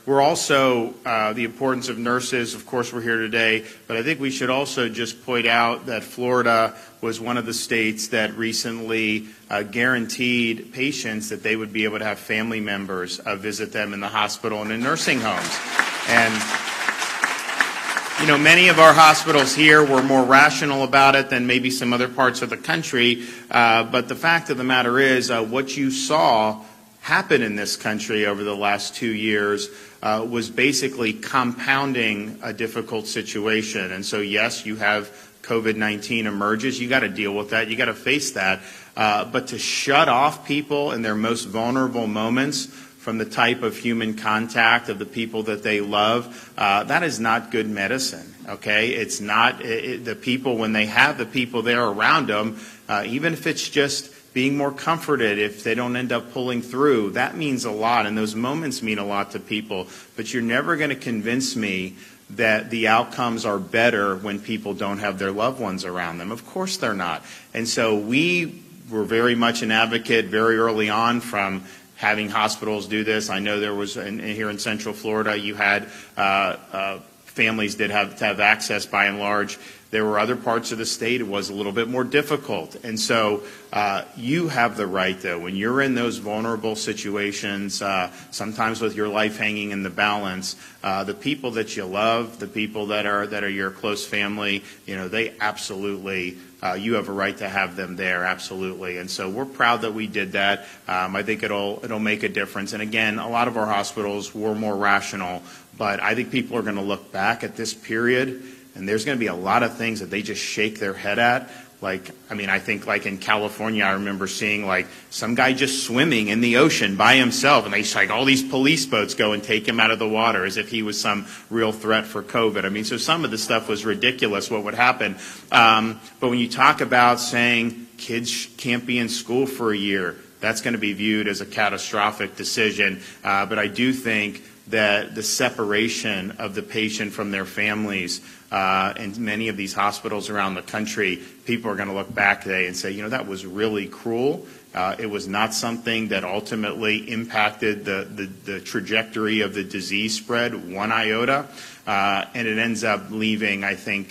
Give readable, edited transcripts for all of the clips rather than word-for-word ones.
We're also, the importance of nurses, of course we're here today, but I think we should also just point out that Florida was one of the states that recently guaranteed patients that they would be able to have family members visit them in the hospital and in nursing homes. And you know, many of our hospitals here were more rational about it than maybe some other parts of the country, but the fact of the matter is what you saw happen in this country over the last 2 years was basically compounding a difficult situation. And so, yes, you have COVID-19 emerges. You got to deal with that. You got to face that. But to shut off people in their most vulnerable moments from the type of human contact of the people that they love, that is not good medicine. Okay, it's not the people when they have the people there around them, even if it's just being more comforted if they don't end up pulling through. That means a lot, and those moments mean a lot to people. But you're never going to convince me that the outcomes are better when people don't have their loved ones around them. Of course they're not. And so we were very much an advocate very early on from having hospitals do this. I know there was, here in Central Florida, you had families did have to have access by and large. There were other parts of the state it was a little bit more difficult. And so you have the right, though, when you're in those vulnerable situations, sometimes with your life hanging in the balance, the people that you love, the people that are your close family, you know, they absolutely, you have a right to have them there, absolutely. And so we're proud that we did that. I think it'll make a difference. And again, a lot of our hospitals were more rational, but I think people are going to look back at this period and there's going to be a lot of things that they just shake their head at. Like, I mean, I think like in California, I remember seeing like some guy just swimming in the ocean by himself, and they like all these police boats go and take him out of the water as if he was some real threat for COVID. I mean, so some of the stuff was ridiculous what would happen. But when you talk about saying kids can't be in school for a year, that's going to be viewed as a catastrophic decision. But I do think that the separation of the patient from their families in many of these hospitals around the country, people are going to look back today and say, you know, that was really cruel. It was not something that ultimately impacted the trajectory of the disease spread one iota, and it ends up leaving, I think,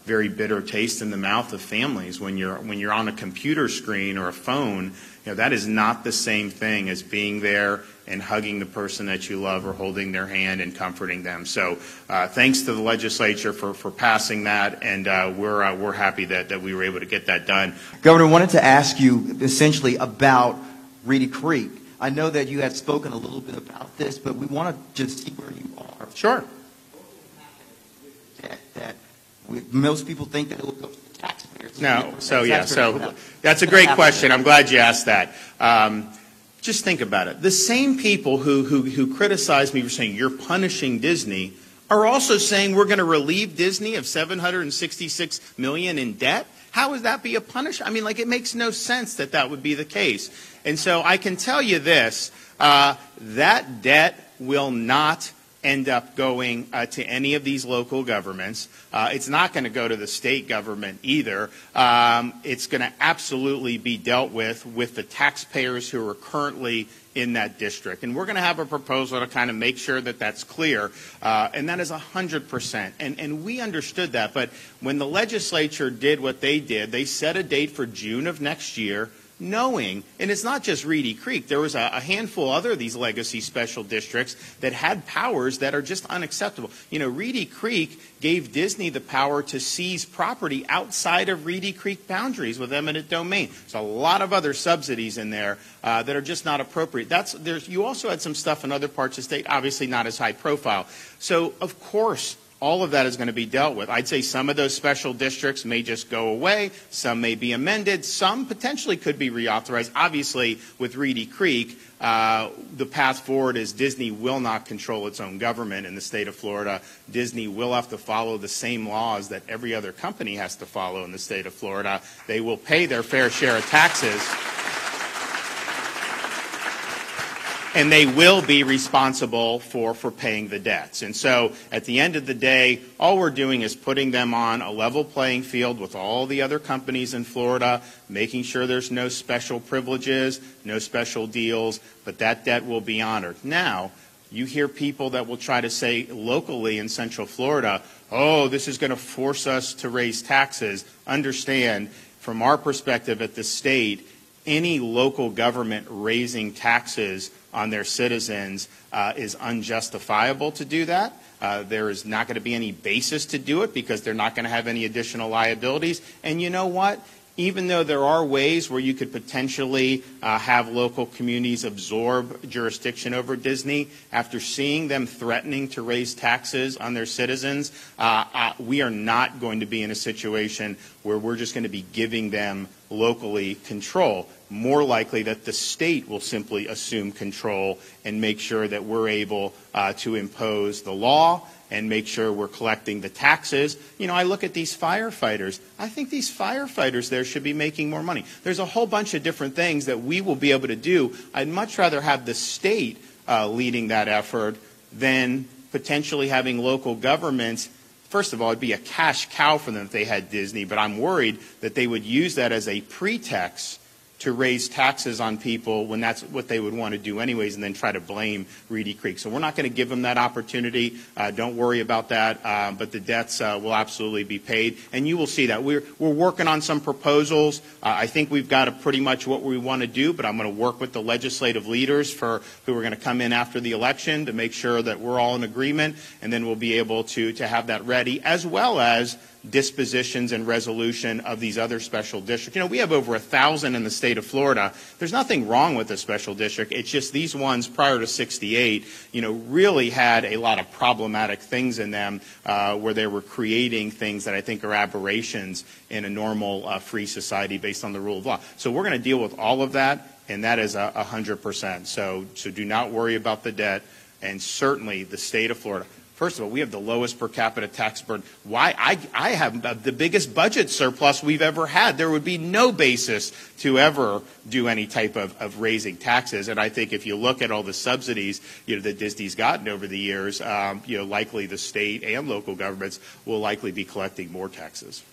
very bitter taste in the mouth of families when you're on a computer screen or a phone. You know, that is not the same thing as being there and hugging the person that you love or holding their hand and comforting them. So thanks to the legislature for passing that, and we're happy that we were able to get that done. Governor, I wanted to ask you essentially about Reedy Creek. I know that you had spoken a little bit about this, but we want to just see where you are. Sure. Most people think that it will go to the taxpayers. No, so yeah, so that's a great question. I'm glad you asked that. Just think about it. The same people who criticize me for saying you're punishing Disney are also saying we're going to relieve Disney of $766 million in debt. How would that be a punishment? I mean, like, it makes no sense that that would be the case. And so I can tell you this, that debt will not end up going to any of these local governments. It's not going to go to the state government either. It's going to absolutely be dealt with the taxpayers who are currently in that district. And we're going to have a proposal to kind of make sure that that's clear. And that is 100%. And we understood that. But when the legislature did what they did, they set a date for June of next year, knowing, and it's not just Reedy Creek, there was a handful of other of these legacy special districts that had powers that are just unacceptable. You know, Reedy Creek gave Disney the power to seize property outside of Reedy Creek boundaries with eminent domain. There's a lot of other subsidies in there that are just not appropriate. You also had some stuff in other parts of the state, obviously not as high profile. So, of course, all of that is going to be dealt with. I'd say some of those special districts may just go away. Some may be amended. Some potentially could be reauthorized. Obviously, with Reedy Creek, the path forward is Disney will not control its own government in the state of Florida. Disney will have to follow the same laws that every other company has to follow in the state of Florida. They will pay their fair share of taxes. And they will be responsible for paying the debts. And so at the end of the day, all we're doing is putting them on a level playing field with all the other companies in Florida, making sure there's no special privileges, no special deals, but that debt will be honored. Now, You hear people that will try to say locally in Central Florida, oh, this is going to force us to raise taxes. Understand, from our perspective at the state, any local government raising taxes on their citizens is unjustifiable to do that. There is not going to be any basis to do it because they're not going to have any additional liabilities. And you know what? Even though there are ways where you could potentially have local communities absorb jurisdiction over Disney, after seeing them threatening to raise taxes on their citizens, we are not going to be in a situation where we're just going to be giving them locally control. More likely that the state will simply assume control and make sure that we're able to impose the law and make sure we're collecting the taxes. You know, I look at these firefighters. I think these firefighters there should be making more money. There's a whole bunch of different things that we will be able to do. I'd much rather have the state leading that effort than potentially having local governments. First of all, it'd be a cash cow for them if they had Disney, but I'm worried that they would use that as a pretext to raise taxes on people when that's what they would want to do anyways, and then try to blame Reedy Creek. So we're not going to give them that opportunity. Don't worry about that. But the debts will absolutely be paid, and you will see that. We're working on some proposals. I think we've got pretty much what we want to do, but I'm going to work with the legislative leaders who are going to come in after the election to make sure that we're all in agreement, and then we'll be able to have that ready, as well as dispositions and resolution of these other special districts. You know, we have over 1,000 in the state of Florida. There's nothing wrong with a special district. It's just these ones prior to 68, you know, really had a lot of problematic things in them where they were creating things that I think are aberrations in a normal free society based on the rule of law. So we're going to deal with all of that, and that is 100%. So do not worry about the debt, and certainly the state of Florida. First of all, we have the lowest per capita tax burden. Why? I have the biggest budget surplus we've ever had. There would be no basis to ever do any type of raising taxes. And I think if you look at all the subsidies, you know, that Disney's gotten over the years, you know, likely the state and local governments will likely be collecting more taxes.